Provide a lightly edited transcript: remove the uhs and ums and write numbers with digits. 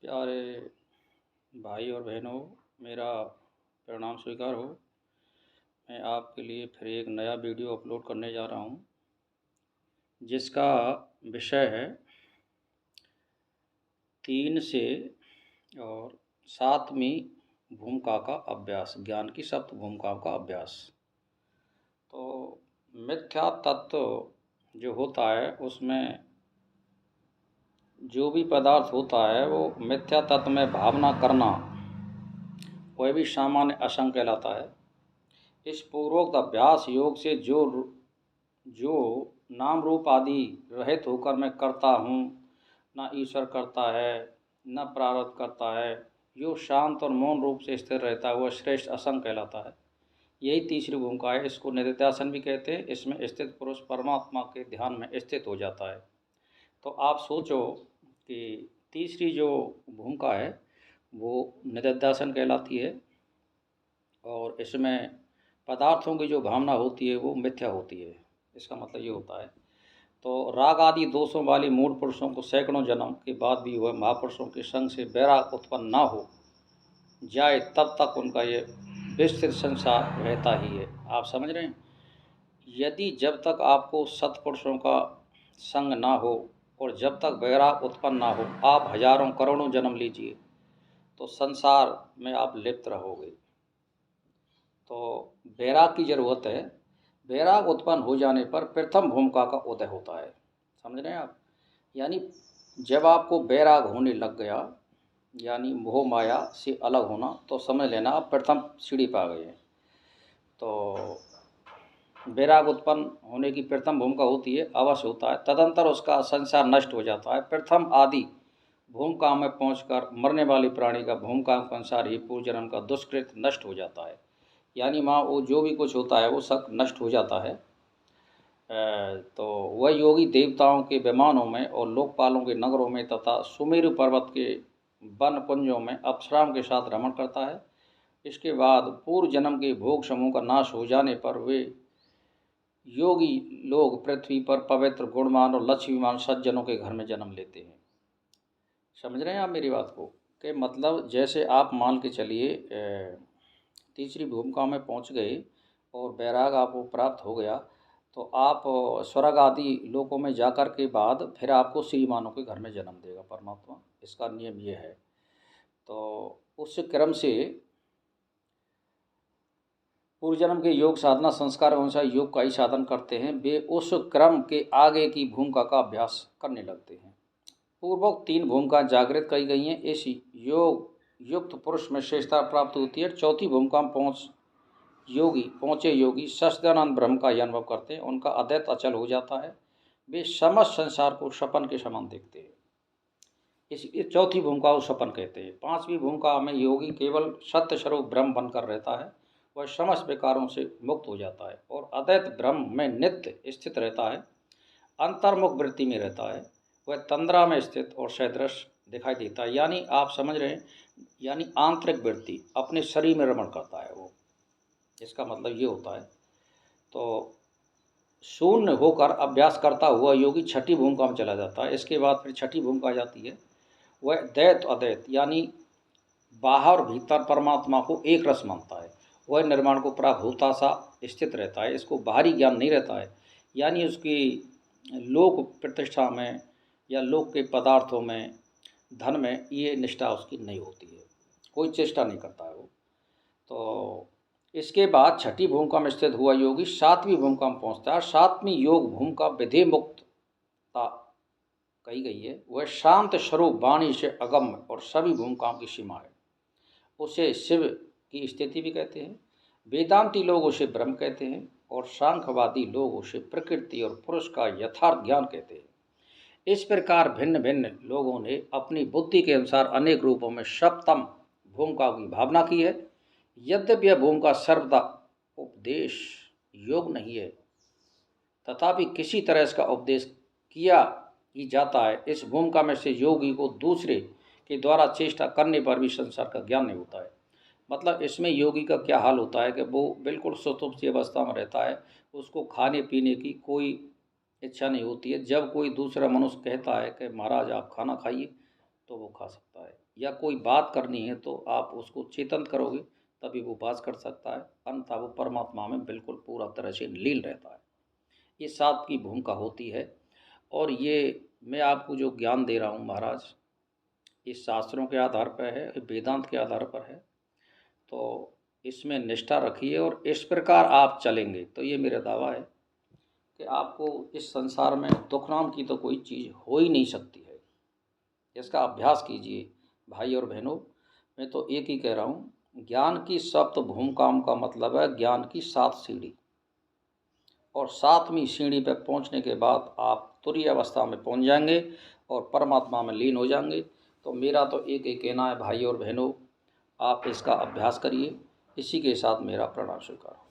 प्यारे भाई और बहनों, मेरा प्रणाम स्वीकार हो। मैं आपके लिए फिर एक नया वीडियो अपलोड करने जा रहा हूँ, जिसका विषय है 3 से और 7वीं भूमिका का अभ्यास, ज्ञान की 7 भूमिकाओं का अभ्यास। तो मिथ्या तत्व जो होता है, उसमें जो भी पदार्थ होता है वो मिथ्या तत्व में भावना करना, वह भी सामान्य असंग कहलाता है। इस पूर्वोक्त अभ्यास योग से जो नाम रूप आदि रहित होकर मैं करता हूँ, न ईश्वर करता है न प्रारब्ध करता है, जो शांत और मौन रूप से स्थिर रहता है, वह श्रेष्ठ असंग कहलाता है। यही तीसरी भूमिका है। इसको निधिध्यासन भी कहते हैं। इसमें स्थित पुरुष परमात्मा के ध्यान में स्थित हो जाता है। तो आप सोचो कि तीसरी जो भूमिका है वो निधिध्यासन कहलाती है, और इसमें पदार्थों की जो भावना होती है वो मिथ्या होती है। इसका मतलब ये होता है। तो राग आदि दोषों वाली मूढ़ पुरुषों को सैकड़ों जन्म के बाद भी वह महापुरुषों के संग से वैराग उत्पन्न ना हो जाए, तब तक उनका ये विस्तृत संसार रहता ही है। आप समझ रहे हैं? यदि जब तक आपको सत्पुरुषों का संग ना हो और जब तक वैराग उत्पन्न ना हो, आप हजारों करोड़ों जन्म लीजिए तो संसार में आप लिप्त रहोगे। तो वैराग की ज़रूरत है। वैराग उत्पन्न हो जाने पर प्रथम भूमिका का उदय होता है। समझ रहे हैं आप? यानी जब आपको वैराग होने लग गया, यानी मोह माया से अलग होना, तो समझ लेना आप प्रथम सीढ़ी पा गए हैं। तो वैराग उत्पन्न होने की प्रथम भूमिका होती है, अवश्य होता है। तदंतर उसका संसार नष्ट हो जाता है। प्रथम आदि भूमिका में पहुंचकर मरने वाले प्राणी का भूमिका के अनुसार ही पूर्व जन्म का दुष्कृत नष्ट हो जाता है। यानी वहाँ वो जो भी कुछ होता है वो सब नष्ट हो जाता है। तो वह योगी देवताओं के विमानों में और लोकपालों के नगरों में तथा सुमेरु पर्वत के वन कुंजों में अप्सराओं के साथ भ्रमण करता है। इसके बाद पूर्व जन्म के भोग समूह का नाश हो जाने पर वे योगी लोग पृथ्वी पर पवित्र गुणवान और लक्ष्मीवान सज्जनों के घर में जन्म लेते हैं। समझ रहे हैं आप मेरी बात को? कि मतलब जैसे आप मान के चलिए तीसरी भूमिका में पहुंच गए और वैराग आपको प्राप्त हो गया, तो आप स्वर्ग आदि लोकों में जाकर के बाद फिर आपको श्रीमानों के घर में जन्म देगा परमात्मा। इसका नियम ये है। तो उस क्रम से पूर्व जन्म के योग साधना संस्कार अनुसार योग का ही साधन करते हैं, वे उस क्रम के आगे की भूमिका का अभ्यास करने लगते हैं। पूर्वोक्त 3 भूमिका जागृत कही गई हैं। इस योग युक्त पुरुष में श्रेष्ठता प्राप्त होती है। चौथी भूमिका में पहुँचे योगी सच्चिदानंद ब्रह्म का अनुभव करते हैं। उनका अद्वैत अचल हो जाता है। वे समस्त संसार को सपन के समान देखते हैं। इसलिए चौथी भूमिका को सपन कहते हैं। 5वीं भूमिका में योगी केवल सत्य स्वरूप ब्रह्म बनकर रहता है। वह समस्त विकारों से मुक्त हो जाता है और अद्वैत ब्रह्म में नित्य स्थित रहता है। अंतर्मुख वृत्ति में रहता है। वह तंद्रा में स्थित और सदृश दिखाई देता है। यानी आप समझ रहे हैं, यानी आंतरिक वृत्ति अपने शरीर में रमण करता है वो। इसका मतलब ये होता है। तो शून्य होकर अभ्यास करता हुआ योगी छठी भूमिका में चला जाता है। इसके बाद फिर छठी भूमिका आ जाती है। वह द्वैत अद्वैत यानी बाहर और भीतर परमात्मा को एक रस मानता है। वह निर्माण को प्राप्त होता सा स्थित रहता है। इसको बाहरी ज्ञान नहीं रहता है। यानी उसकी लोक प्रतिष्ठा में या लोक के पदार्थों में, धन में, ये निष्ठा उसकी नहीं होती है। कोई चेष्टा नहीं करता है वो। तो इसके बाद छठी भूमिका में स्थित हुआ योगी 7वीं भूमिका में पहुंचता है। 7वीं योग भूमिका विधि मुक्तता कही गई है। वह शांत स्वरूप वाणी से अगम्य और सभी भूमिकाओं की सीमा है। उसे शिव की स्थिति भी कहते हैं। वेदांती लोग उसे ब्रह्म कहते हैं और सांख्यवादी लोग उसे प्रकृति और पुरुष का यथार्थ ज्ञान कहते हैं। इस प्रकार भिन्न भिन्न लोगों ने अपनी बुद्धि के अनुसार अनेक रूपों में सप्तम भूमिका की भावना की है। यद्यपि यह भूमिका सर्वदा उपदेश योग नहीं है, तथापि किसी तरह इसका उपदेश किया ही जाता है। इस भूमिका में से योगी को दूसरे के द्वारा चेष्टा करने पर भी संसार का ज्ञान नहीं होता है। मतलब इसमें योगी का क्या हाल होता है कि वो बिल्कुल सुषुप्त अवस्था में रहता है। उसको खाने पीने की कोई इच्छा नहीं होती है। जब कोई दूसरा मनुष्य कहता है कि महाराज आप खाना खाइए, तो वो खा सकता है। या कोई बात करनी है तो आप उसको चेतन करोगे तभी वो बात कर सकता है, अन्यथा वो परमात्मा में बिल्कुल पूरा तरह से लीन रहता है। ये सात की भूमिका होती है। और ये मैं आपको जो ज्ञान दे रहा हूँ महाराज, इस शास्त्रों के आधार पर है, वेदांत के आधार पर है। तो इसमें निष्ठा रखिए और इस प्रकार आप चलेंगे तो ये मेरा दावा है कि आपको इस संसार में दुख नाम की तो कोई चीज़ हो ही नहीं सकती है। इसका अभ्यास कीजिए भाई और बहनों। मैं तो एक ही कह रहा हूँ, ज्ञान की सप्त भूमिकाओं का मतलब है ज्ञान की 7 सीढ़ी। और 7वीं सीढ़ी पर पहुँचने के बाद आप तुरीय अवस्था में पहुँच जाएंगे और परमात्मा में लीन हो जाएंगे। तो मेरा तो एक ही कहना है भाई और बहनों, आप इसका अभ्यास करिए। इसी के साथ मेरा प्रणाम स्वीकार।